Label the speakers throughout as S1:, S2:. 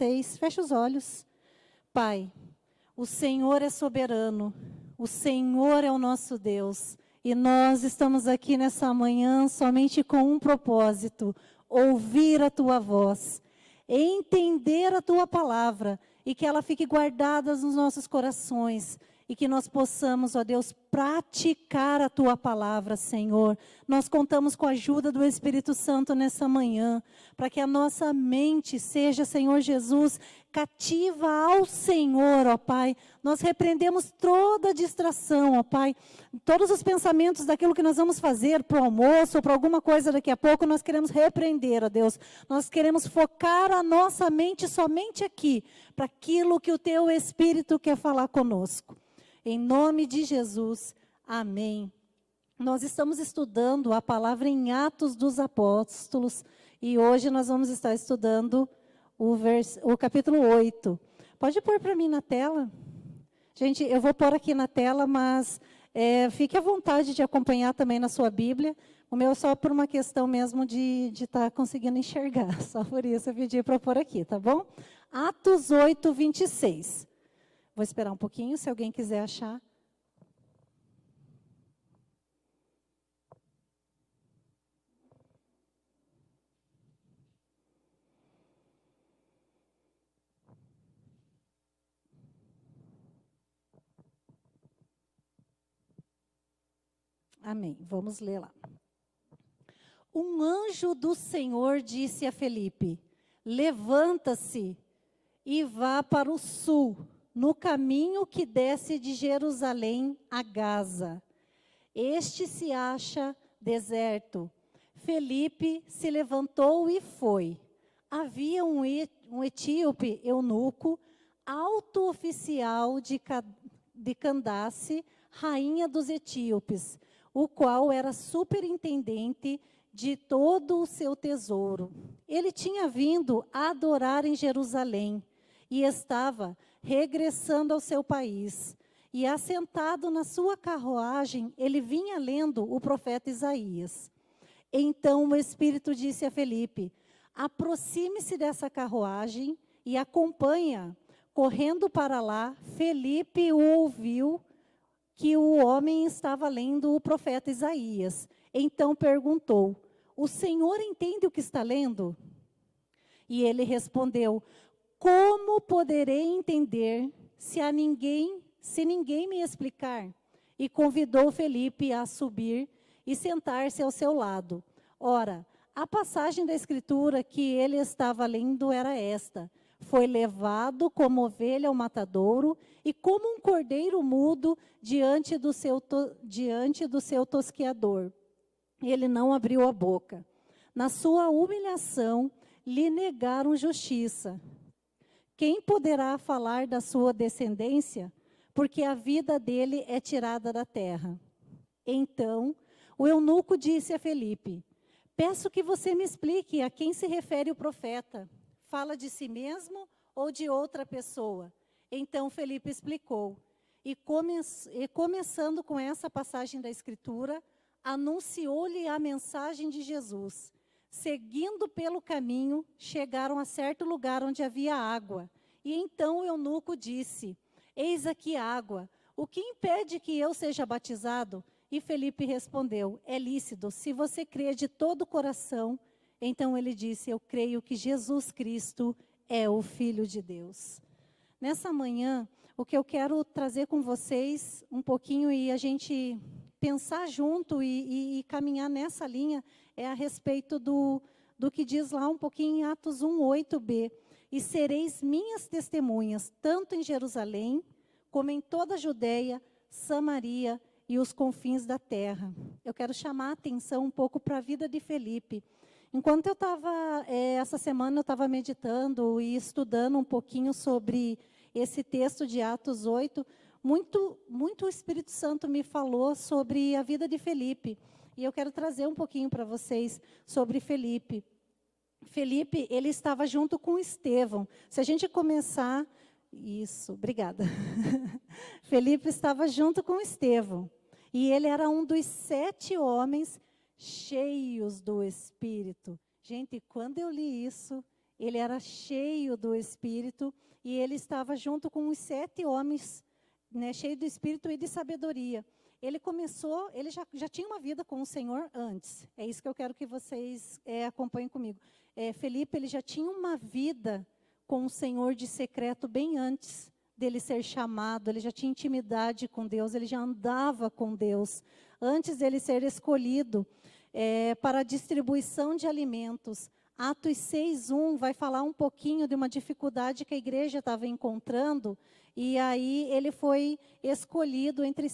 S1: vocês. Feche os olhos. Pai, o Senhor é soberano, o Senhor é o nosso Deus. E nós estamos aqui nessa manhã somente com um propósito: ouvir a Tua voz, entender a Tua palavra e que ela fique guardada nos nossos corações. E que nós possamos, ó Deus, praticar a Tua palavra, Senhor. Nós contamos com a ajuda do Espírito Santo nessa manhã, para que a nossa mente seja, Senhor Jesus, cativa ao Senhor, ó Pai. Nós repreendemos toda distração, ó Pai. Todos os pensamentos daquilo que nós vamos fazer para o almoço, ou para alguma coisa daqui a pouco, nós queremos repreender, ó Deus. Nós queremos focar a nossa mente somente aqui, para aquilo que o Teu Espírito quer falar conosco. Em nome de Jesus, amém. Nós estamos estudando a palavra em Atos dos Apóstolos e hoje nós vamos estar estudando o capítulo 8. Pode pôr para mim na tela? Gente, eu vou pôr aqui na tela, mas fique à vontade de acompanhar também na sua Bíblia. O meu é só por uma questão mesmo de estar conseguindo enxergar, só por isso eu pedi para pôr aqui, tá bom? Atos 8, 26. Vou esperar um pouquinho, se alguém quiser achar. Amém. Vamos ler lá. Um anjo do Senhor disse a Felipe: levanta-se e vá para o sul, no caminho que desce de Jerusalém a Gaza. Este se acha deserto. Felipe se levantou e foi. Havia um etíope eunuco, alto oficial de Candace, rainha dos etíopes, o qual era superintendente de todo o seu tesouro. Ele tinha vindo a adorar em Jerusalém e estava regressando ao seu país. E assentado na sua carruagem, ele vinha lendo o profeta Isaías. Então o Espírito disse a Felipe: aproxime-se dessa carruagem e acompanha. Correndo para lá, Felipe o ouviu que o homem estava lendo o profeta Isaías. Então perguntou: o senhor entende o que está lendo? E ele respondeu: como poderei entender se ninguém me explicar? E convidou Felipe a subir e sentar-se ao seu lado. Ora, a passagem da Escritura que ele estava lendo era esta: foi levado como ovelha ao matadouro, e como um cordeiro mudo diante do seu tosqueador. Ele não abriu a boca. Na sua humilhação, lhe negaram justiça. Quem poderá falar da sua descendência? Porque a vida dele é tirada da terra. Então, o eunuco disse a Felipe: peço que você me explique a quem se refere o profeta. Fala de si mesmo ou de outra pessoa? Então Felipe explicou. E começando com essa passagem da Escritura, anunciou-lhe a mensagem de Jesus. Seguindo pelo caminho, chegaram a certo lugar onde havia água. E então o eunuco disse: eis aqui água, o que impede que eu seja batizado? E Felipe respondeu: é lícito, se você crê de todo o coração. Então ele disse: eu creio que Jesus Cristo é o Filho de Deus. Nessa manhã, o que eu quero trazer com vocês um pouquinho e a gente pensar junto e caminhar nessa linha é a respeito do que diz lá um pouquinho em Atos 1:8b. E sereis minhas testemunhas, tanto em Jerusalém, como em toda a Judeia, Samaria e os confins da terra. Eu quero chamar a atenção um pouco para a vida de Felipe. Enquanto eu estava, essa semana eu estava meditando e estudando um pouquinho sobre esse texto de Atos 8, muito o Espírito Santo me falou sobre a vida de Felipe. E eu quero trazer um pouquinho para vocês sobre Felipe. Felipe, ele estava junto com Estevão. Se a gente começar... Isso, obrigada. Felipe estava junto com Estevão. E ele era um dos 7 homens cheios do Espírito. Gente, quando eu li isso, ele era cheio do Espírito, e ele estava junto com os 7 homens, né, cheio do Espírito e de sabedoria. Ele começou, ele já tinha uma vida com o Senhor antes. É isso que eu quero que vocês acompanhem comigo. Felipe, ele já tinha uma vida com o Senhor de secreto bem antes dele ser chamado. Ele já tinha intimidade com Deus, ele já andava com Deus. Antes dele ser escolhido para a distribuição de alimentos. Atos 6:1 vai falar um pouquinho de uma dificuldade que a igreja estava encontrando, e aí ele foi escolhido entre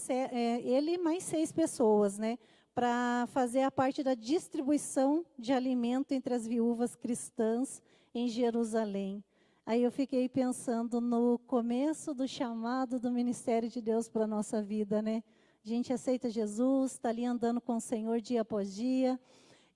S1: ele e mais 6 pessoas, né, para fazer a parte da distribuição de alimento entre as viúvas cristãs em Jerusalém. Aí eu fiquei pensando no começo do chamado do ministério de Deus para a nossa vida, né? A gente aceita Jesus, está ali andando com o Senhor dia após dia,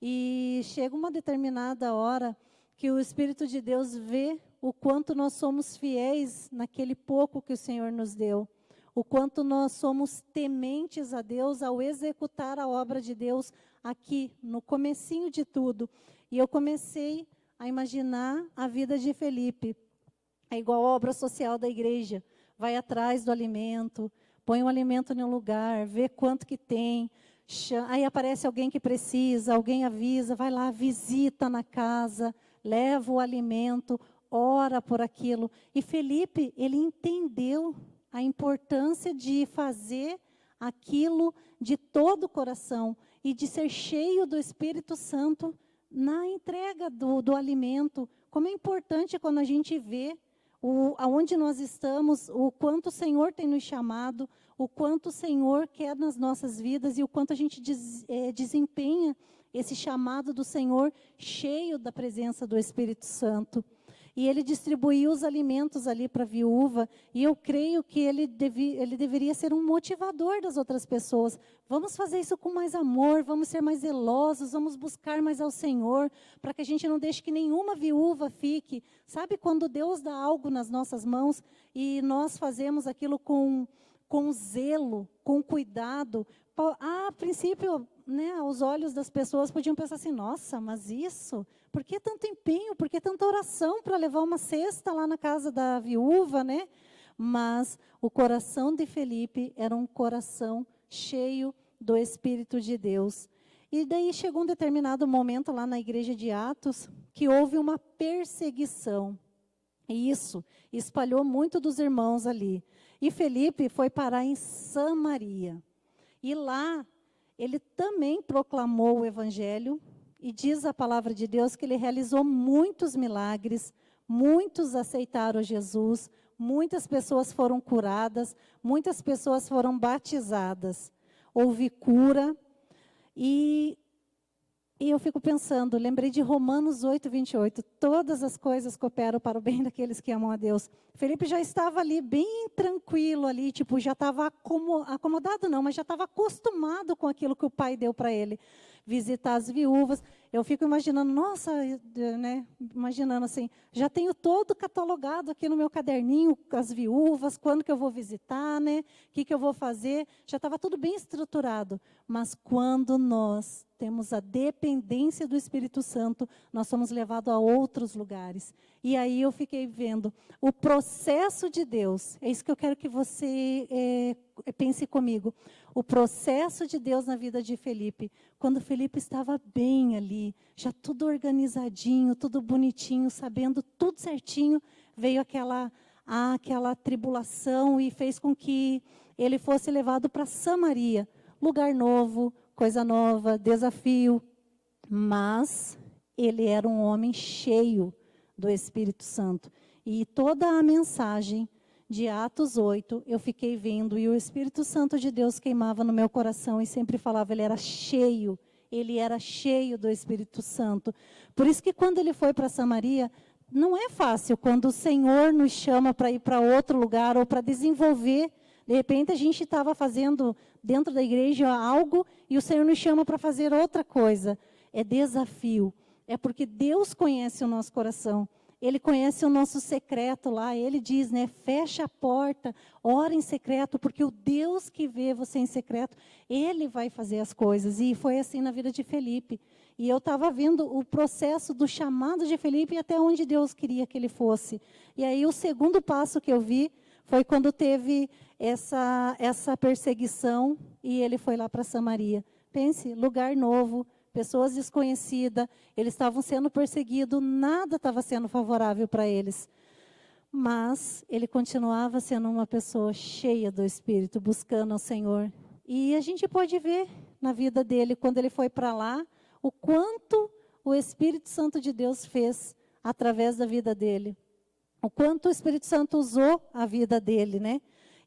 S1: e chega uma determinada hora que o Espírito de Deus vê o quanto nós somos fiéis naquele pouco que o Senhor nos deu, o quanto nós somos tementes a Deus ao executar a obra de Deus aqui, no comecinho de tudo. E eu comecei a imaginar a vida de Felipe. É igual a obra social da igreja, vai atrás do alimento, põe o alimento em um lugar, vê quanto que tem. Aí aparece alguém que precisa, alguém avisa, vai lá, visita na casa, leva o alimento, ora por aquilo. E Felipe, ele entendeu a importância de fazer aquilo de todo o coração e de ser cheio do Espírito Santo na entrega do alimento. Como é importante quando a gente vê aonde nós estamos, o quanto o Senhor tem nos chamado, o quanto o Senhor quer nas nossas vidas e o quanto a gente desempenha esse chamado do Senhor cheio da presença do Espírito Santo. E ele distribuiu os alimentos ali para a viúva, e eu creio que ele deveria ser um motivador das outras pessoas. Vamos fazer isso com mais amor, vamos ser mais zelosos, vamos buscar mais ao Senhor, para que a gente não deixe que nenhuma viúva fique. Sabe quando Deus dá algo nas nossas mãos e nós fazemos aquilo com zelo, com cuidado? A princípio, né, aos olhos das pessoas podiam pensar assim, nossa, mas isso, por que tanto empenho, por que tanta oração para levar uma cesta lá na casa da viúva, né? Mas o coração de Felipe era um coração cheio do Espírito de Deus. E daí chegou um determinado momento lá na igreja de Atos, que houve uma perseguição. E isso espalhou muito dos irmãos ali. E Felipe foi parar em Samaria. E lá, ele também proclamou o Evangelho, e diz a palavra de Deus que ele realizou muitos milagres, muitos aceitaram Jesus, muitas pessoas foram curadas, muitas pessoas foram batizadas. Houve cura, e eu fico pensando, lembrei de Romanos 8:28, todas as coisas cooperam para o bem daqueles que amam a Deus. Felipe já estava ali bem tranquilo, ali, tipo, já estava acomodado não, mas já estava acostumado com aquilo que o pai deu para ele. Visitar as viúvas, eu fico imaginando, nossa, né, imaginando assim, já tenho todo catalogado aqui no meu caderninho, as viúvas, quando que eu vou visitar, né, o que eu vou fazer, já estava tudo bem estruturado. Mas quando nós temos a dependência do Espírito Santo, nós somos levados a outros lugares. E aí eu fiquei vendo o processo de Deus, é isso que eu quero que você pense comigo, o processo de Deus na vida de Felipe. Quando Felipe estava bem ali, já tudo organizadinho, tudo bonitinho, sabendo tudo certinho, veio aquela tribulação e fez com que ele fosse levado para Samaria, lugar novo, coisa nova, desafio. Mas ele era um homem cheio do Espírito Santo. E toda a mensagem de Atos 8, eu fiquei vendo, e o Espírito Santo de Deus queimava no meu coração, e sempre falava, ele era cheio do Espírito Santo. Por isso que quando ele foi para Samaria, não é fácil, quando o Senhor nos chama para ir para outro lugar, ou para desenvolver, de repente a gente estava fazendo dentro da igreja algo, e o Senhor nos chama para fazer outra coisa. É desafio, é porque Deus conhece o nosso coração. Ele conhece o nosso secreto lá. Ele diz, né? Fecha a porta, ora em secreto, porque o Deus que vê você em secreto, Ele vai fazer as coisas. E foi assim na vida de Felipe. E eu estava vendo o processo do chamado de Felipe e até onde Deus queria que ele fosse. E aí o segundo passo que eu vi foi quando teve essa perseguição e ele foi lá para Samaria. Pense, lugar novo, pessoas desconhecidas, eles estavam sendo perseguidos, nada estava sendo favorável para eles. Mas ele continuava sendo uma pessoa cheia do Espírito, buscando ao Senhor. E a gente pode ver na vida dele, quando ele foi para lá, o quanto o Espírito Santo de Deus fez através da vida dele. O quanto o Espírito Santo usou a vida dele, né?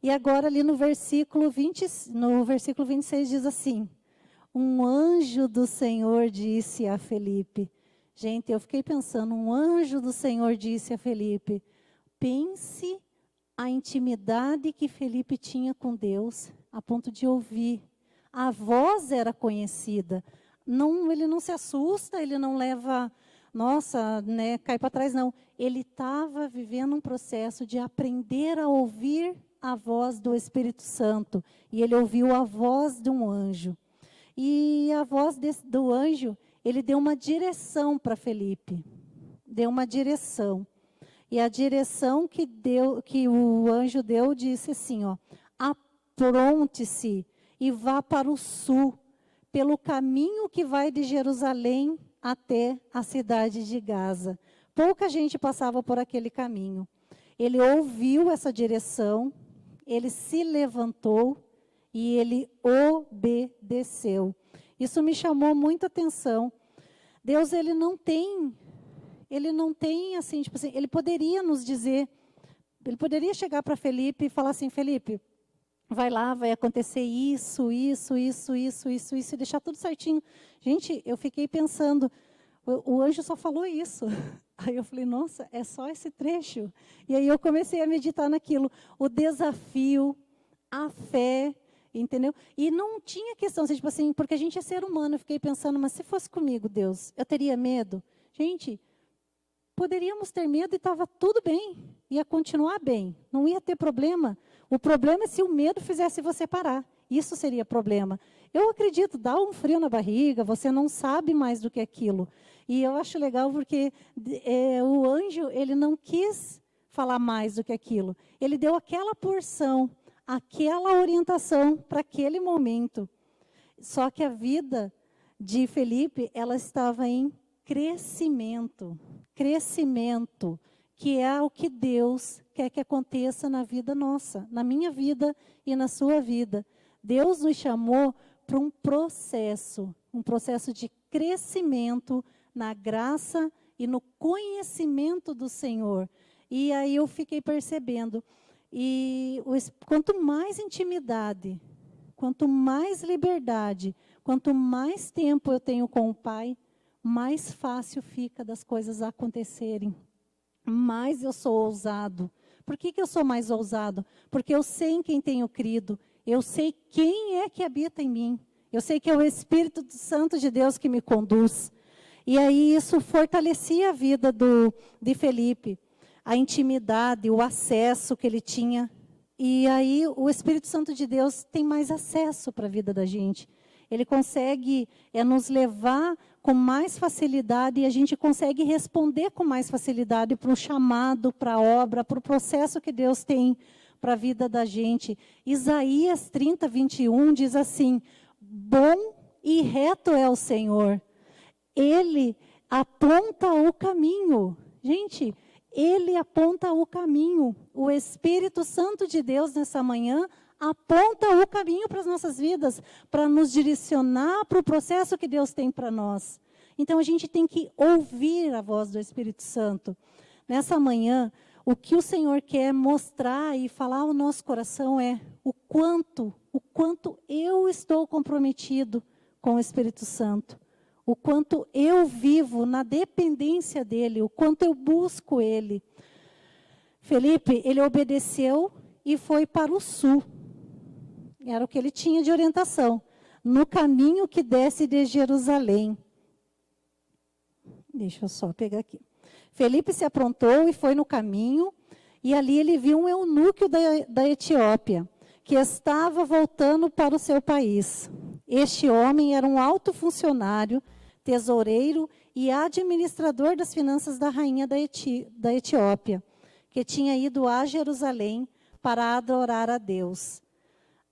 S1: E agora ali no versículo 26 diz assim: um anjo do Senhor disse a Felipe. Gente, eu fiquei pensando, um anjo do Senhor disse a Felipe. Pense a intimidade que Felipe tinha com Deus, a ponto de ouvir. A voz era conhecida. Não, ele não se assusta, ele não leva, nossa, né, cai para trás, não. Ele estava vivendo um processo de aprender a ouvir a voz do Espírito Santo. E ele ouviu a voz de um anjo. E a voz do anjo, ele deu uma direção para Felipe. Deu uma direção. E a direção que o anjo deu, disse assim, ó: apronte-se e vá para o sul, pelo caminho que vai de Jerusalém até a cidade de Gaza. Pouca gente passava por aquele caminho. Ele ouviu essa direção, ele se levantou e ele obedeceu. Isso me chamou muita atenção. Deus, ele não tem assim, tipo assim, ele poderia nos dizer, ele poderia chegar para Felipe e falar assim: Felipe, vai lá, vai acontecer isso, e deixar tudo certinho. Gente, eu fiquei pensando, o anjo só falou isso. Aí eu falei, nossa, é só esse trecho? E aí eu comecei a meditar naquilo, o desafio, a fé, entendeu? E não tinha questão, tipo assim, porque a gente é ser humano. Eu fiquei pensando, mas se fosse comigo, Deus, eu teria medo? Gente, poderíamos ter medo e estava tudo bem, ia continuar bem, não ia ter problema. O problema é se o medo fizesse você parar, isso seria problema. Eu acredito, dá um frio na barriga, você não sabe mais do que aquilo. E eu acho legal porque o anjo, ele não quis falar mais do que aquilo. Ele deu aquela porção, aquela orientação para aquele momento. Só que a vida de Felipe, ela estava em crescimento, que é o que Deus quer que aconteça na vida nossa, na minha vida e na sua vida. Deus nos chamou para um processo de crescimento na graça e no conhecimento do Senhor. E aí eu fiquei percebendo, quanto mais intimidade, quanto mais liberdade, quanto mais tempo eu tenho com o Pai, mais fácil fica das coisas acontecerem. Mais eu sou ousado. Por que eu sou mais ousado? Porque eu sei em quem tenho crido. Eu sei quem é que habita em mim. Eu sei que é o Espírito Santo de Deus que me conduz. E aí isso fortalecia a vida de Felipe. A intimidade, o acesso que ele tinha. E aí o Espírito Santo de Deus tem mais acesso para a vida da gente. Ele consegue nos levar com mais facilidade e a gente consegue responder com mais facilidade para o chamado, para a obra, para o processo que Deus tem para a vida da gente. Isaías 30, 21 diz assim: bom e reto é o Senhor. Ele aponta o caminho. Gente, Ele aponta o caminho. O Espírito Santo de Deus nessa manhã aponta o caminho para as nossas vidas, para nos direcionar para o processo que Deus tem para nós. Então, a gente tem que ouvir a voz do Espírito Santo. Nessa manhã, o que o Senhor quer mostrar e falar ao nosso coração é o quanto eu estou comprometido com o Espírito Santo. O quanto eu vivo na dependência dEle, o quanto eu busco Ele. Felipe, ele obedeceu e foi para o sul. Era o que ele tinha de orientação. No caminho que desce de Jerusalém. Deixa eu só pegar aqui. Felipe se aprontou e foi no caminho, e ali ele viu um eunuco da Etiópia, que estava voltando para o seu país. Este homem era um alto funcionário, tesoureiro e administrador das finanças da rainha da Etiópia, que tinha ido a Jerusalém para adorar a Deus.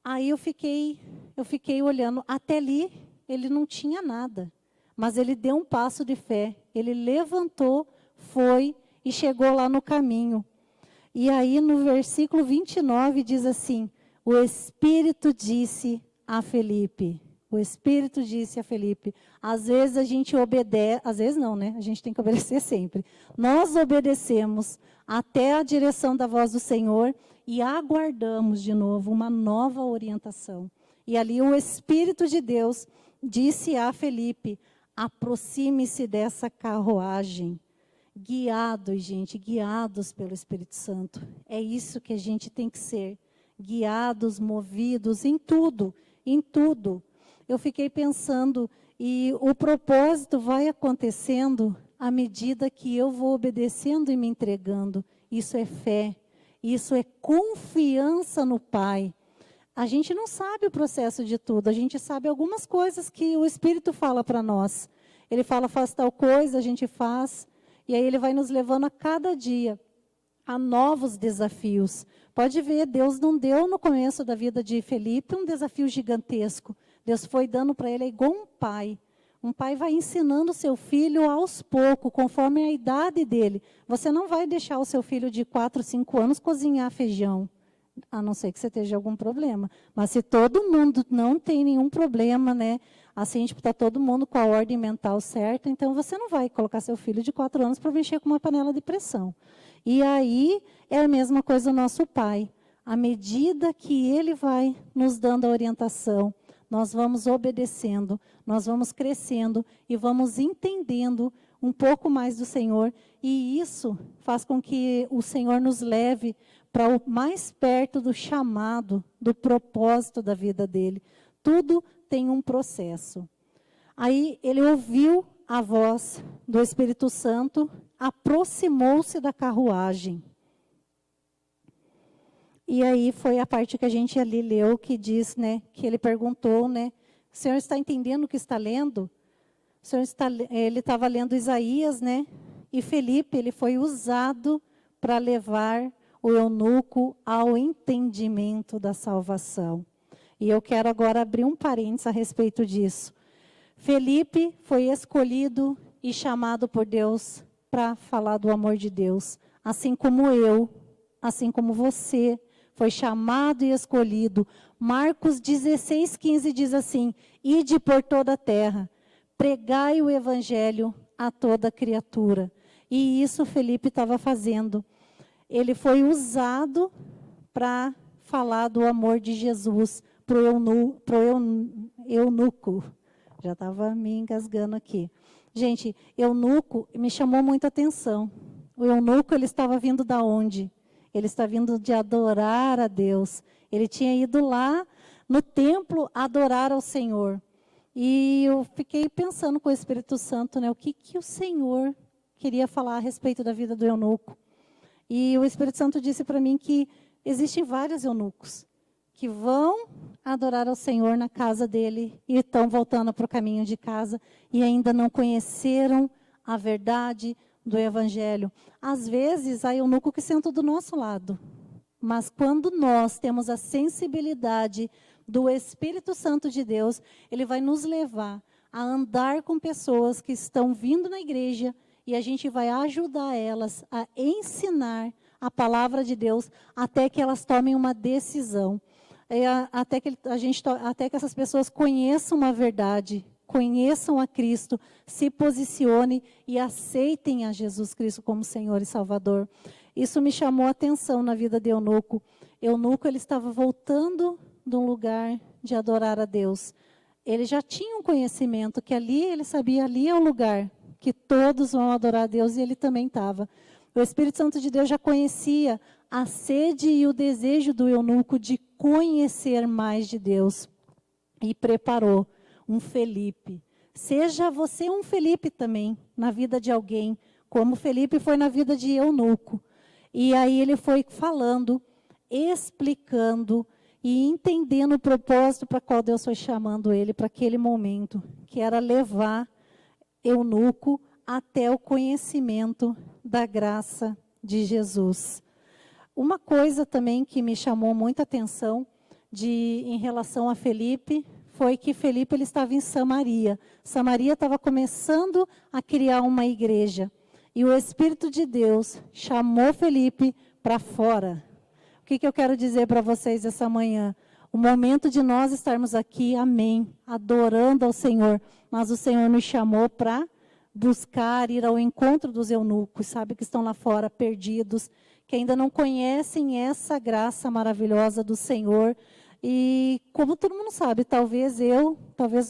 S1: Aí eu fiquei olhando, até ali ele não tinha nada, mas ele deu um passo de fé, ele levantou, foi e chegou lá no caminho. E aí no versículo 29 diz assim, o Espírito disse a Felipe, às vezes a gente obedece, às vezes não, né? A gente tem que obedecer sempre. Nós obedecemos até a direção da voz do Senhor e aguardamos de novo uma nova orientação. E ali o Espírito de Deus disse a Felipe, aproxime-se dessa carruagem. Guiados, gente, guiados pelo Espírito Santo. É isso que a gente tem que ser. Guiados, movidos em tudo, em tudo. Eu fiquei pensando, e o propósito vai acontecendo à medida que eu vou obedecendo e me entregando. Isso é fé, isso é confiança no Pai. A gente não sabe o processo de tudo, a gente sabe algumas coisas que o Espírito fala para nós. Ele fala, faz tal coisa, a gente faz, e aí ele vai nos levando a cada dia a novos desafios. Pode ver, Deus não deu no começo da vida de Felipe um desafio gigantesco. Deus foi dando para ele igual um pai. Um pai vai ensinando o seu filho aos poucos, conforme a idade dele. Você não vai deixar o seu filho de 4, 5 anos cozinhar feijão, a não ser que você esteja algum problema. Mas se todo mundo não tem nenhum problema, né? Assim, tipo, está todo mundo com a ordem mental certa, então você não vai colocar seu filho de 4 anos para mexer com uma panela de pressão. E aí é a mesma coisa o nosso pai. À medida que ele vai nos dando a orientação, nós vamos obedecendo, nós vamos crescendo e vamos entendendo um pouco mais do Senhor. E isso faz com que o Senhor nos leve para o mais perto do chamado, do propósito da vida dele. Tudo tem um processo. Aí ele ouviu a voz do Espírito Santo, aproximou-se da carruagem. E aí foi a parte que a gente ali leu, que diz, né, que ele perguntou, né, o senhor está entendendo o que está lendo? O senhor ele estava lendo Isaías, né, e Felipe, ele foi usado para levar o eunuco ao entendimento da salvação. E eu quero agora abrir um parênteses a respeito disso. Felipe foi escolhido e chamado por Deus para falar do amor de Deus, assim como eu, assim como você foi chamado e escolhido. Marcos 16:15 diz assim, ide por toda a terra, pregai o evangelho a toda criatura. E isso Felipe estava fazendo. Ele foi usado para falar do amor de Jesus para o eunuco. Já estava me engasgando aqui. Gente, eunuco me chamou muita atenção. O eunuco, ele estava vindo da onde? Ele está vindo de adorar a Deus. Ele tinha ido lá no templo adorar ao Senhor. E eu fiquei pensando com o Espírito Santo, né? O que o Senhor queria falar a respeito da vida do eunuco. E o Espírito Santo disse para mim que existem vários eunucos que vão adorar ao Senhor na casa dele e estão voltando para o caminho de casa e ainda não conheceram a verdade do Evangelho. Às vezes, há eunuco que senta do nosso lado, mas quando nós temos a sensibilidade do Espírito Santo de Deus, ele vai nos levar a andar com pessoas que estão vindo na igreja e a gente vai ajudar elas a ensinar a palavra de Deus até que elas tomem uma decisão. Até que essas pessoas conheçam a verdade, conheçam a Cristo, se posicionem e aceitem a Jesus Cristo como Senhor e Salvador. Isso me chamou a atenção na vida de Eunuco. Eunuco, ele estava voltando de um lugar de adorar a Deus. Ele já tinha um conhecimento que ali, ele sabia, ali é o lugar que todos vão adorar a Deus, e ele também estava. O Espírito Santo de Deus já conhecia a sede e o desejo do eunuco de conhecer mais de Deus. E preparou um Felipe. Seja você um Felipe também, na vida de alguém. como Felipe foi na vida de eunuco. E aí ele foi falando, explicando e entendendo o propósito para qual Deus foi chamando ele para aquele momento, que era levar eunuco até o conhecimento da graça de Jesus. Uma coisa também que me chamou muita atenção em relação a Felipe, foi que Felipe ele estava em Samaria. Samaria estava começando a criar uma igreja. E o Espírito de Deus chamou Felipe para fora. O que eu quero dizer para vocês essa manhã? O momento de nós estarmos aqui, amém, adorando ao Senhor. Mas o Senhor nos chamou para buscar, ir ao encontro dos eunucos, sabe, que estão lá fora perdidos, que ainda não conhecem essa graça maravilhosa do Senhor. E como todo mundo sabe, talvez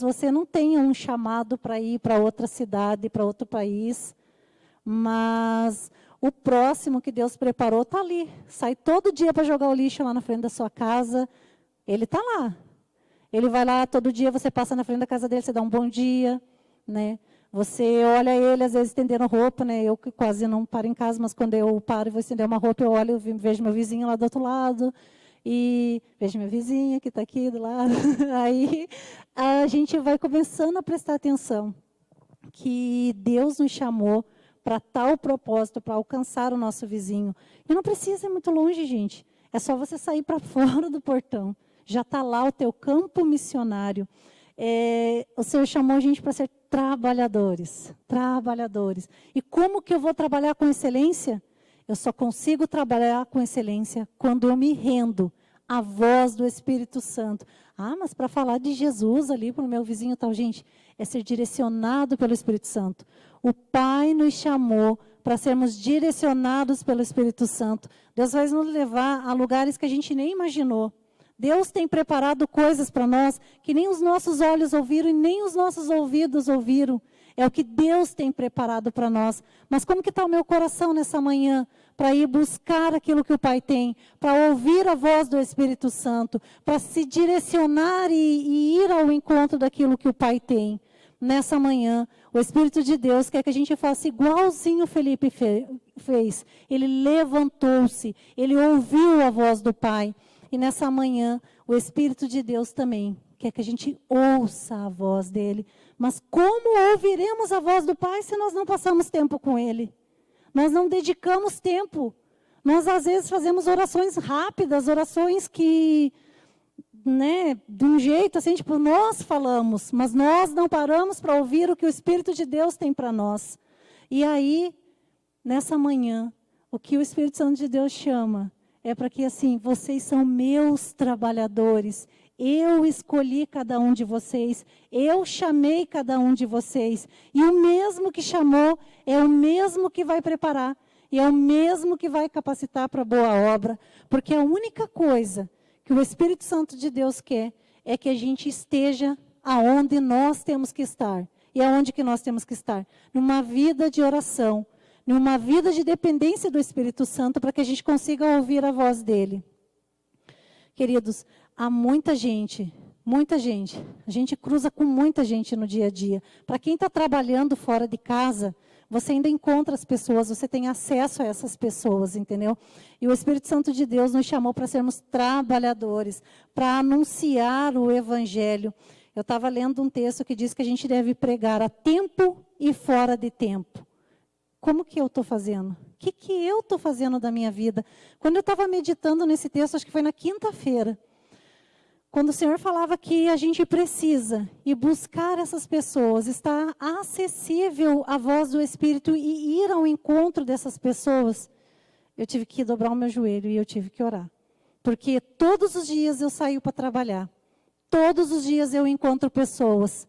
S1: você não tenha um chamado para ir para outra cidade, para outro país, mas o próximo que Deus preparou está ali. Sai todo dia para jogar o lixo lá na frente da sua casa, ele está lá. Ele vai lá todo dia, você passa na frente da casa dele, você dá um bom dia, né? Você olha ele, às vezes, estendendo roupa, né? Eu que quase não paro em casa, mas quando eu paro e vou estender uma roupa, eu olho, vejo meu vizinho lá do outro lado, e vejo minha vizinha que está aqui do lado. Aí a gente vai começando a prestar atenção que Deus nos chamou para tal propósito, para alcançar o nosso vizinho. E não precisa ir muito longe, gente. É só você sair para fora do portão. Já está lá o teu campo missionário. O Senhor chamou a gente para ser trabalhadores. Trabalhadores. E como que eu vou trabalhar com excelência? Eu só consigo trabalhar com excelência quando eu me rendo à voz do Espírito Santo. Ah, mas para falar de Jesus ali para o meu vizinho tal, gente, é ser direcionado pelo Espírito Santo. O Pai nos chamou para sermos direcionados pelo Espírito Santo. Deus vai nos levar a lugares que a gente nem imaginou. Deus tem preparado coisas para nós que nem os nossos olhos ouviram e nem os nossos ouvidos ouviram. É o que Deus tem preparado para nós. Mas como que está o meu coração nessa manhã? Para ir buscar aquilo que o Pai tem, para ouvir a voz do Espírito Santo, para se direcionar e ir ao encontro daquilo que o Pai tem. Nessa manhã, o Espírito de Deus quer que a gente faça igualzinho o Felipe fez. Ele levantou-se, ele ouviu a voz do Pai. E nessa manhã, o Espírito de Deus também quer que a gente ouça a voz dele. Mas como ouviremos a voz do Pai se nós não passamos tempo com ele? Nós não dedicamos tempo. Nós, às vezes, fazemos orações rápidas, orações que, né, de um jeito assim, tipo, nós falamos, mas nós não paramos para ouvir o que o Espírito de Deus tem para nós. E aí, nessa manhã, o que o Espírito Santo de Deus chama é para que, assim, vocês são meus trabalhadores. Eu escolhi cada um de vocês. Eu chamei cada um de vocês. E o mesmo que chamou é o mesmo que vai preparar. E é o mesmo que vai capacitar para a boa obra. Porque a única coisa que o Espírito Santo de Deus quer é que a gente esteja aonde nós temos que estar. E aonde que nós temos que estar? Numa vida de oração. Numa vida de dependência do Espírito Santo, para que a gente consiga ouvir a voz dele. Queridos, há muita gente, a gente cruza com muita gente no dia a dia. Para quem está trabalhando fora de casa, você ainda encontra as pessoas, você tem acesso a essas pessoas, entendeu? E o Espírito Santo de Deus nos chamou para sermos trabalhadores, para anunciar o Evangelho. Eu estava lendo um texto que diz que a gente deve pregar a tempo e fora de tempo. Como que eu estou fazendo? O que eu estou fazendo da minha vida? Quando eu estava meditando nesse texto, acho que foi na quinta-feira, quando o Senhor falava que a gente precisa ir buscar essas pessoas, estar acessível à voz do Espírito e ir ao encontro dessas pessoas, eu tive que dobrar o meu joelho e eu tive que orar. Porque todos os dias eu saio para trabalhar, todos os dias eu encontro pessoas,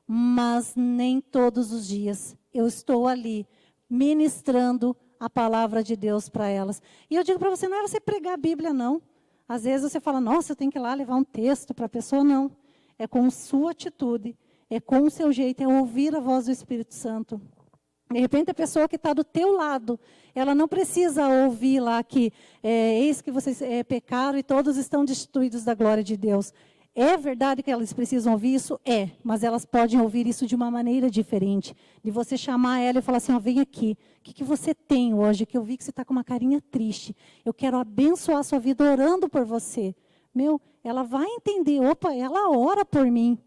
S1: mas nem todos os dias eu estou ali, ministrando a palavra de Deus para elas. E eu digo para você, não é você pregar a Bíblia, não. Às vezes você fala, nossa, eu tenho que ir lá levar um texto para a pessoa. Não. É com sua atitude, é com o seu jeito, é ouvir a voz do Espírito Santo. De repente, a pessoa que está do teu lado, ela não precisa ouvir lá que eis que vocês pecaram e todos estão destituídos da glória de Deus. É verdade que elas precisam ouvir isso? É, mas elas podem ouvir isso de uma maneira diferente. De você chamar ela e falar assim, ó, vem aqui, o que você tem hoje? Que eu vi que você está com uma carinha triste. Eu quero abençoar a sua vida orando por você. Meu, ela vai entender, opa, ela ora por mim.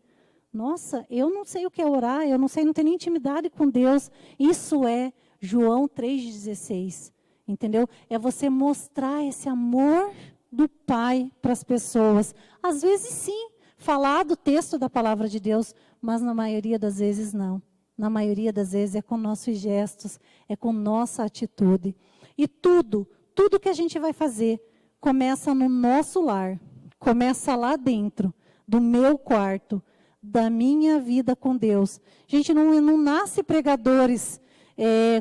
S1: Nossa, eu não sei o que é orar, eu não sei, não tenho nem intimidade com Deus. Isso é João 3,16, entendeu? É você mostrar esse amor do Pai para as pessoas. Às vezes sim, falar do texto da palavra de Deus, mas na maioria das vezes não. Na maioria das vezes é com nossos gestos, é com nossa atitude. E tudo que a gente vai fazer, começa no nosso lar, começa lá dentro, do meu quarto, da minha vida com Deus. Gente, não nasce pregadores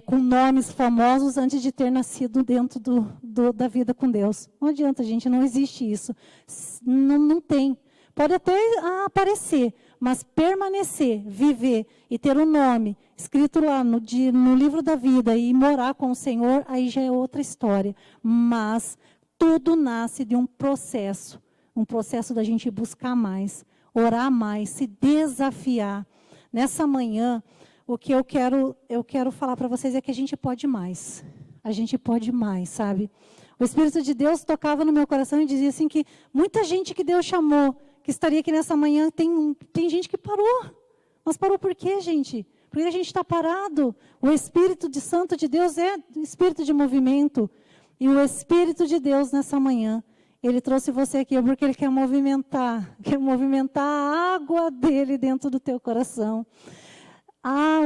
S1: com nomes famosos antes de ter nascido dentro da vida com Deus. Não adianta, gente, não existe isso. Não tem. Pode até aparecer, mas permanecer, viver e ter um nome escrito lá no livro da vida e morar com o Senhor, aí já é outra história. Mas tudo nasce de um processo da gente buscar mais, orar mais, se desafiar. Nessa manhã, o que eu quero falar para vocês é que a gente pode mais. A gente pode mais, sabe? O Espírito de Deus tocava no meu coração e dizia assim que muita gente que Deus chamou, que estaria aqui nessa manhã, tem gente que parou. Mas parou por quê, gente? Porque a gente está parado. O Espírito Santo de Deus é espírito de movimento. E o Espírito de Deus nessa manhã, Ele trouxe você aqui porque Ele quer movimentar a água dele dentro do teu coração.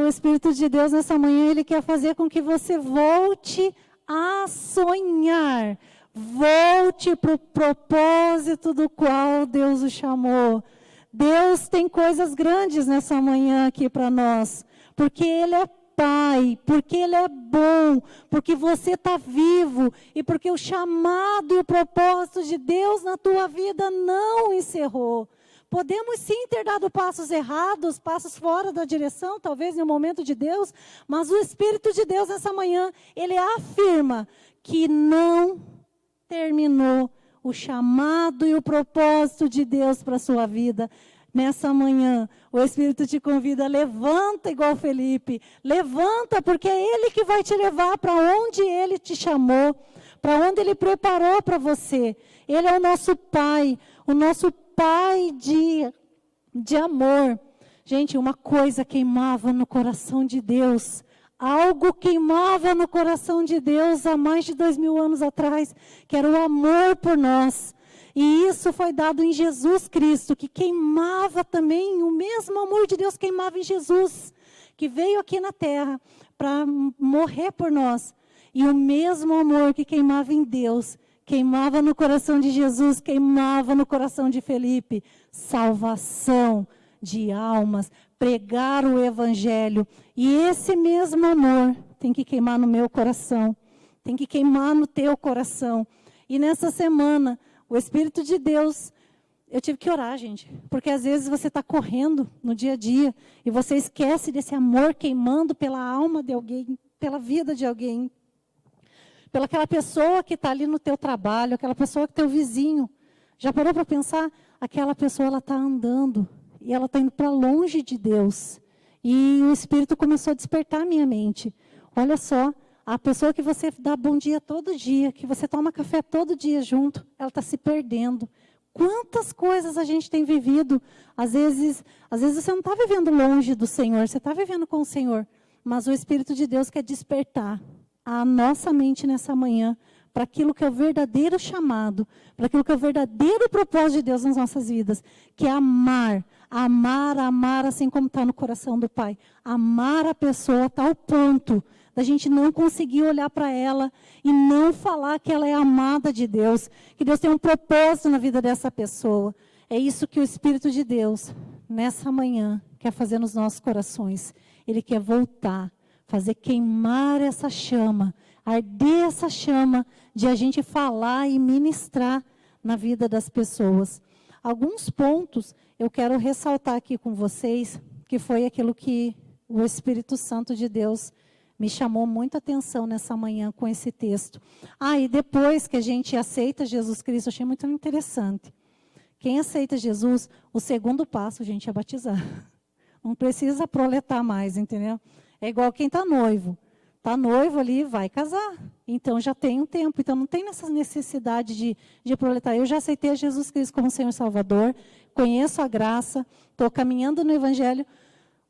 S1: O Espírito de Deus nessa manhã, Ele quer fazer com que você volte a sonhar. Volte para o propósito do qual Deus o chamou. Deus tem coisas grandes nessa manhã aqui para nós. Porque Ele é Pai, porque Ele é bom, porque você está vivo e porque o chamado e o propósito de Deus na tua vida não encerrou. Podemos sim ter dado passos errados, passos fora da direção, talvez em um momento de Deus, mas o Espírito de Deus nessa manhã, Ele afirma que não terminou o chamado e o propósito de Deus para a sua vida. Nessa manhã, o Espírito te convida, levanta igual Felipe, levanta, porque é Ele que vai te levar para onde Ele te chamou, para onde Ele preparou para você. Ele é o nosso Pai de amor. Gente, uma coisa queimava no coração de Deus, algo queimava no coração de Deus há mais de 2000 anos atrás, que era o amor por nós. E isso foi dado em Jesus Cristo, que queimava também, o mesmo amor de Deus queimava em Jesus, que veio aqui na terra para morrer por nós. E o mesmo amor que queimava em Deus, queimava no coração de Jesus, queimava no coração de Felipe. Salvação de almas, pregar o Evangelho. E esse mesmo amor tem que queimar no meu coração, tem que queimar no teu coração. E nessa semana, o Espírito de Deus, eu tive que orar, gente, porque às vezes você está correndo no dia a dia e você esquece desse amor queimando pela alma de alguém, pela vida de alguém, pela aquela pessoa que está ali no teu trabalho, aquela pessoa que é teu vizinho. Já parou para pensar? Aquela pessoa, ela está andando e ela está indo para longe de Deus. E o Espírito começou a despertar a minha mente. Olha só, a pessoa que você dá bom dia todo dia, que você toma café todo dia junto, ela está se perdendo. Quantas coisas a gente tem vivido. Às vezes você não está vivendo longe do Senhor, você está vivendo com o Senhor. Mas o Espírito de Deus quer despertar a nossa mente nessa manhã para aquilo que é o verdadeiro chamado, para aquilo que é o verdadeiro propósito de Deus nas nossas vidas, que é amar assim como está no coração do Pai. Amar a pessoa a tal ponto da gente não conseguir olhar para ela e não falar que ela é amada de Deus, que Deus tem um propósito na vida dessa pessoa. É isso que o Espírito de Deus, nessa manhã, quer fazer nos nossos corações. Ele quer voltar, fazer queimar essa chama, arder essa chama de a gente falar e ministrar na vida das pessoas. Alguns pontos eu quero ressaltar aqui com vocês, que foi aquilo que o Espírito Santo de Deus me chamou muita atenção nessa manhã com esse texto. E depois que a gente aceita Jesus Cristo, eu achei muito interessante, Quem aceita Jesus, o segundo passo, gente, é batizar. Não precisa proletar mais, entendeu? É igual quem está noivo. Está noivo ali, vai casar. Então, já tem um tempo. Então, não tem essa necessidade de proletar. Eu já aceitei Jesus Cristo como Senhor e Salvador, conheço a graça, estou caminhando no Evangelho.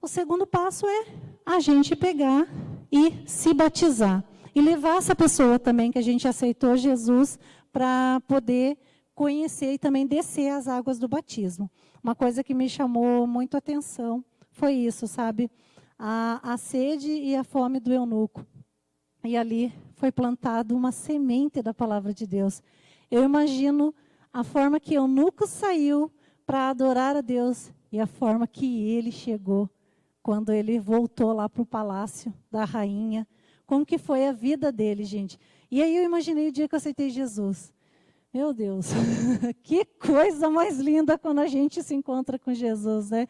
S1: O segundo passo é a gente pegar e se batizar. E levar essa pessoa também que a gente aceitou Jesus para poder conhecer e também descer as águas do batismo. Uma coisa que me chamou muito a atenção foi isso, sabe? A sede e a fome do eunuco. E ali foi plantada uma semente da palavra de Deus. Eu imagino a forma que o eunuco saiu para adorar a Deus e a forma que ele chegou quando ele voltou lá para o palácio da rainha. Como que foi a vida dele, gente. E aí eu imaginei o dia que eu aceitei Jesus. Meu Deus, que coisa mais linda quando a gente se encontra com Jesus, né?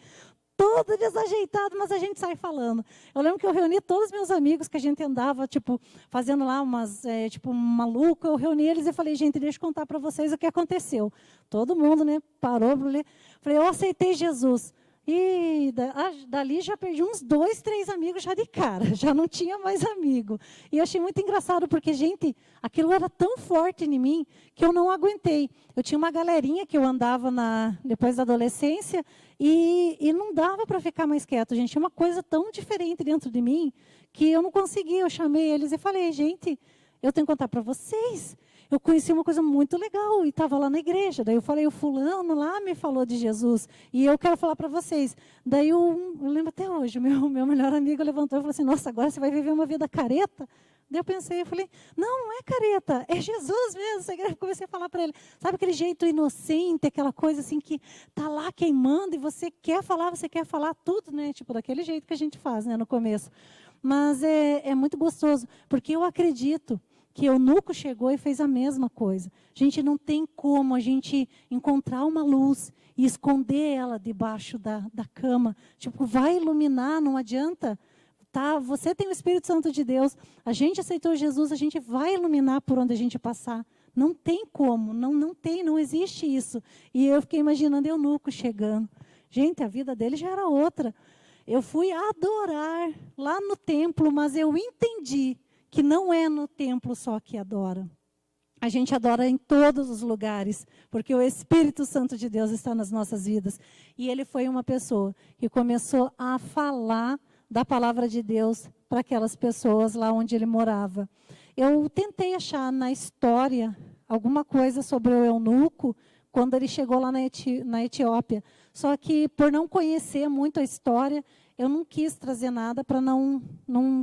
S1: Todo desajeitado, mas a gente sai falando. Eu lembro que eu reuni todos os meus amigos que a gente andava, tipo, fazendo lá umas, tipo, maluco. Eu reuni eles e falei, gente, deixa eu contar para vocês o que aconteceu. Todo mundo, né, parou para ler. Falei, eu aceitei Jesus. E dali já perdi uns 2, 3 amigos já de cara. Já não tinha mais amigo. E eu achei muito engraçado, porque, gente, aquilo era tão forte em mim que eu não aguentei. Eu tinha uma galerinha que eu andava depois da adolescência e não dava para ficar mais quieto, gente. Tinha uma coisa tão diferente dentro de mim que eu não conseguia. Eu chamei eles e falei, gente, eu tenho que contar para vocês. Eu conheci uma coisa muito legal e estava lá na igreja. Daí eu falei, o fulano lá me falou de Jesus e eu quero falar para vocês. Daí eu lembro até hoje, o meu melhor amigo levantou e falou assim, nossa, agora você vai viver uma vida careta? Daí eu pensei, eu falei, não é careta, é Jesus mesmo. Eu comecei a falar para ele, sabe aquele jeito inocente, aquela coisa assim que está lá queimando e você quer falar tudo, né? Tipo, daquele jeito que a gente faz, né, no começo. Mas é muito gostoso, porque eu acredito que o eunuco chegou e fez a mesma coisa. Gente, não tem como a gente encontrar uma luz e esconder ela debaixo da cama. Tipo, vai iluminar, não adianta. Tá? Você tem o Espírito Santo de Deus. A gente aceitou Jesus, a gente vai iluminar por onde a gente passar. Não tem como, não existe isso. E eu fiquei imaginando o eunuco chegando. Gente, a vida dele já era outra. Eu fui adorar lá no templo, mas eu entendi que não é no templo só que adora. A gente adora em todos os lugares, porque o Espírito Santo de Deus está nas nossas vidas. E ele foi uma pessoa que começou a falar da palavra de Deus para aquelas pessoas lá onde ele morava. Eu tentei achar na história alguma coisa sobre o eunuco quando ele chegou lá na Etiópia. Só que, por não conhecer muito a história, eu não quis trazer nada para não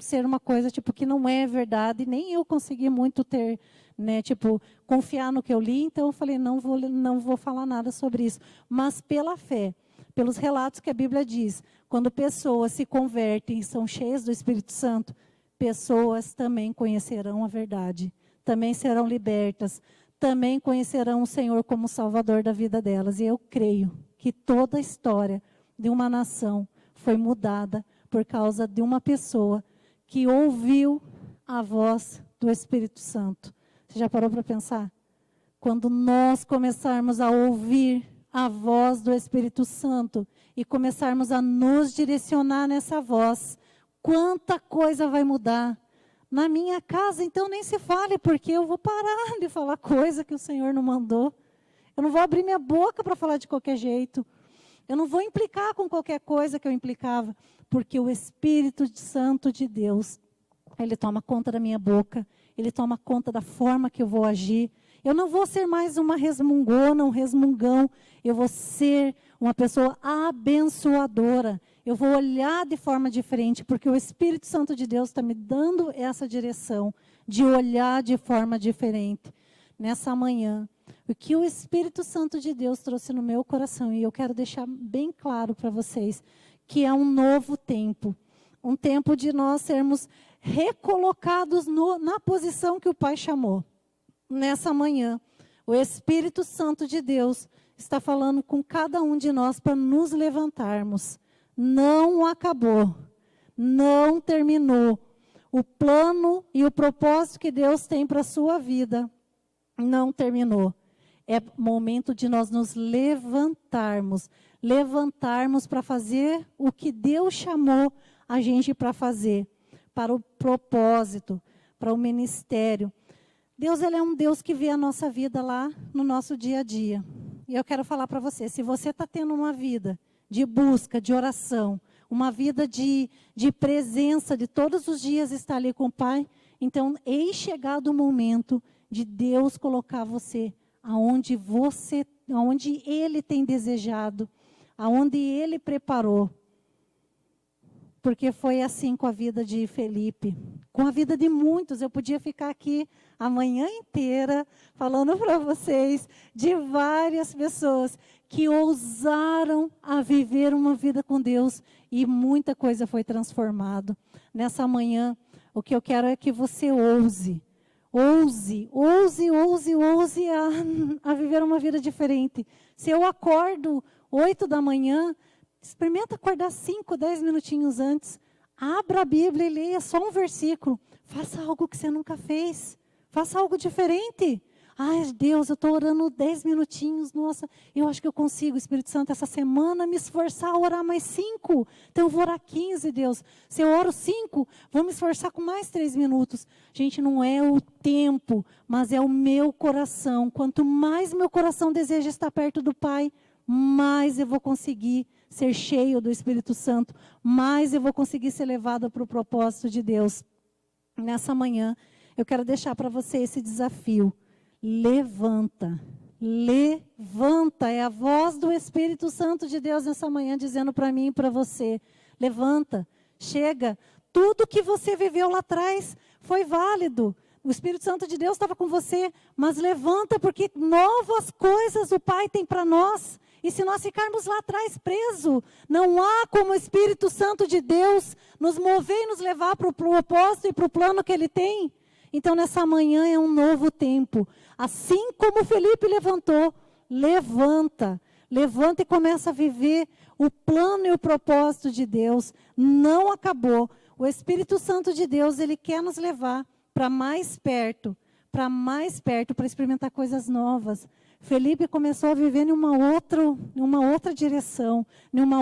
S1: ser uma coisa tipo que não é verdade, nem eu consegui muito ter, né, tipo, confiar no que eu li, então eu falei, não vou falar nada sobre isso. Mas pela fé, pelos relatos que a Bíblia diz, quando pessoas se convertem e são cheias do Espírito Santo, pessoas também conhecerão a verdade, também serão libertas, também conhecerão o Senhor como Salvador da vida delas. E eu creio que toda a história de uma nação foi mudada por causa de uma pessoa que ouviu a voz do Espírito Santo. Você já parou para pensar? Quando nós começarmos a ouvir a voz do Espírito Santo e começarmos a nos direcionar nessa voz, quanta coisa vai mudar. Na minha casa, então, nem se fale, porque eu vou parar de falar coisa que o Senhor não mandou. Eu não vou abrir minha boca para falar de qualquer jeito. Eu não vou implicar com qualquer coisa que eu implicava, porque o Espírito Santo de Deus, ele toma conta da minha boca, ele toma conta da forma que eu vou agir. Eu não vou ser mais uma resmungona, um resmungão. Eu vou ser uma pessoa abençoadora. Eu vou olhar de forma diferente, porque o Espírito Santo de Deus está me dando essa direção de olhar de forma diferente. Nessa manhã, o que o Espírito Santo de Deus trouxe no meu coração, e eu quero deixar bem claro para vocês, que é um novo tempo. Um tempo de nós sermos recolocados na posição que o Pai chamou. Nessa manhã, o Espírito Santo de Deus está falando com cada um de nós para nos levantarmos. Não acabou, não terminou. O plano e o propósito que Deus tem para a sua vida não terminou. É momento de nós nos levantarmos para fazer o que Deus chamou a gente para fazer, para o propósito, para o ministério. Deus, ele é um Deus que vê a nossa vida lá no nosso dia a dia. E eu quero falar para você, se você está tendo uma vida de busca, de oração, uma vida de presença, de todos os dias estar ali com o Pai, então, eis chegado o momento de Deus colocar você aonde Ele tem desejado, aonde Ele preparou. Porque foi assim com a vida de Felipe, com a vida de muitos. Eu podia ficar aqui a manhã inteira falando para vocês de várias pessoas que ousaram a viver uma vida com Deus e muita coisa foi transformada. Nessa manhã, o que eu quero é que você ouse a viver uma vida diferente. Se eu acordo 8 da manhã, experimenta acordar 5, 10 minutinhos antes. Abra a Bíblia e leia só um versículo. Faça algo que você nunca fez. Faça algo diferente. Ai, Deus, eu estou orando 10 minutinhos. Nossa, eu acho que eu consigo, Espírito Santo, essa semana me esforçar a orar mais 5. Então eu vou orar 15, Deus. Se eu oro 5, vou me esforçar com mais 3 minutos. Gente, não é o tempo, mas é o meu coração. Quanto mais meu coração deseja estar perto do Pai, mais eu vou conseguir ser cheio do Espírito Santo, mais eu vou conseguir ser levado para o propósito de Deus. Nessa manhã, eu quero deixar para você esse desafio. Levanta, é a voz do Espírito Santo de Deus nessa manhã dizendo para mim e para você, levanta, chega, tudo que você viveu lá atrás foi válido, o Espírito Santo de Deus estava com você, mas levanta porque novas coisas o Pai tem para nós, e se nós ficarmos lá atrás presos, não há como o Espírito Santo de Deus nos mover e nos levar para o propósito e para o plano que Ele tem. Então, nessa manhã é um novo tempo. Assim como Felipe levantou, levanta e começa a viver o plano e o propósito de Deus. Não acabou. O Espírito Santo de Deus, ele quer nos levar para mais perto, para experimentar coisas novas. Felipe começou a viver em uma outra direção, num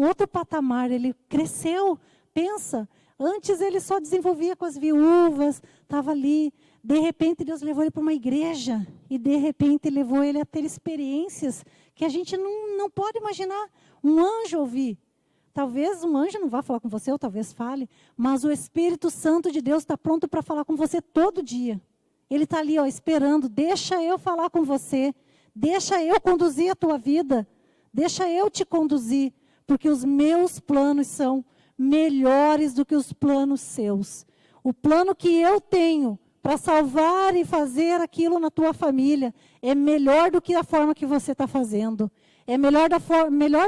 S1: outro patamar. Ele cresceu, pensa. Antes ele só desenvolvia com as viúvas, estava ali. De repente Deus levou ele para uma igreja. E de repente levou ele a ter experiências que a gente não pode imaginar. Um anjo ouvir. Talvez um anjo não vá falar com você, ou talvez fale. Mas o Espírito Santo de Deus está pronto para falar com você todo dia. Ele está ali esperando. Deixa eu falar com você. Deixa eu conduzir a tua vida. Deixa eu te conduzir. Porque os meus planos são melhores do que os planos seus. O plano que eu tenho para salvar e fazer aquilo na tua família é melhor do que a forma que você está fazendo. É melhor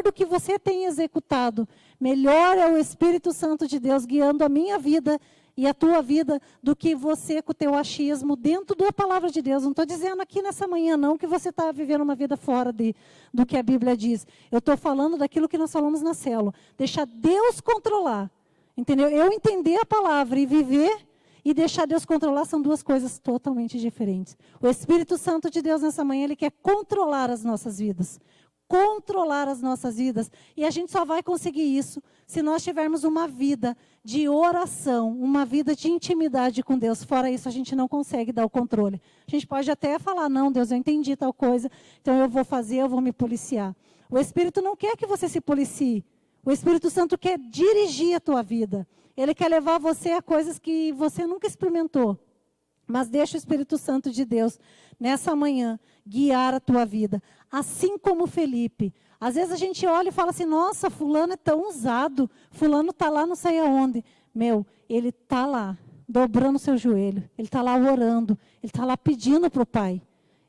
S1: do que você tem executado. Melhor é o Espírito Santo de Deus guiando a minha vida e a tua vida do que você com o teu achismo dentro da palavra de Deus. Não estou dizendo aqui nessa manhã não que você está vivendo uma vida fora do que a Bíblia diz. Eu estou falando daquilo que nós falamos na célula. Deixar Deus controlar. Entendeu? Eu entender a palavra e viver e deixar Deus controlar são duas coisas totalmente diferentes. O Espírito Santo de Deus nessa manhã, ele quer controlar as nossas vidas. Controlar as nossas vidas. E a gente só vai conseguir isso se nós tivermos uma vida de oração, uma vida de intimidade com Deus. Fora isso, a gente não consegue dar o controle. A gente pode até falar, não, Deus, eu entendi tal coisa, então eu vou fazer, eu vou me policiar. O Espírito não quer que você se policie. O Espírito Santo quer dirigir a tua vida. Ele quer levar você a coisas que você nunca experimentou. Mas deixa o Espírito Santo de Deus, nessa manhã, guiar a tua vida. Assim como Felipe. Às vezes a gente olha e fala assim, nossa, fulano é tão usado. Fulano está lá não sei aonde. Ele está lá, dobrando o seu joelho. Ele está lá orando. Ele está lá pedindo para o Pai.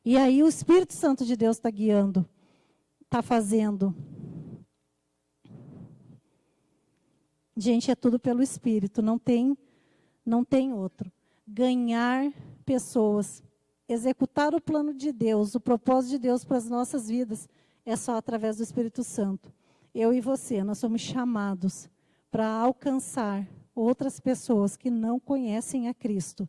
S1: E aí o Espírito Santo de Deus está guiando. Está fazendo. Gente, é tudo pelo Espírito. Não tem outro. Ganhar pessoas, executar o plano de Deus, o propósito de Deus para as nossas vidas, é só através do Espírito Santo. Eu e você, nós somos chamados para alcançar outras pessoas que não conhecem a Cristo.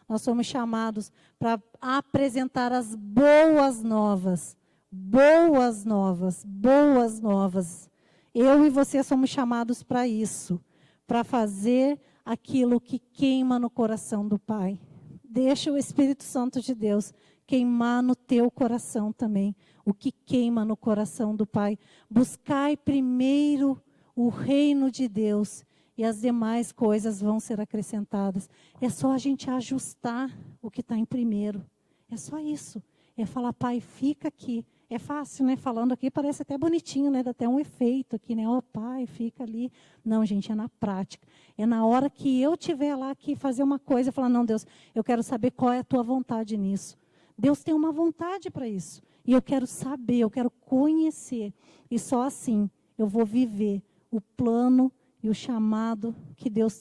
S1: nós somos chamados para apresentar as boas novas. Boas novas, boas novas. Eu e você somos chamados para isso, para fazer aquilo que queima no coração do Pai. Deixa o Espírito Santo de Deus queimar no teu coração também, o que queima no coração do Pai. Buscai primeiro o reino de Deus e as demais coisas vão ser acrescentadas. É só a gente ajustar o que está em primeiro. É só isso. É falar, Pai, fica aqui. É fácil, né? Falando aqui parece até bonitinho, né? Dá até um efeito aqui, né? Ó, Pai, fica ali. Não, gente, é na prática. É na hora que eu estiver lá aqui fazer uma coisa, falar, não, Deus, eu quero saber qual é a tua vontade nisso. Deus tem uma vontade para isso. E eu quero saber, eu quero conhecer. E só assim eu vou viver o plano e o chamado que Deus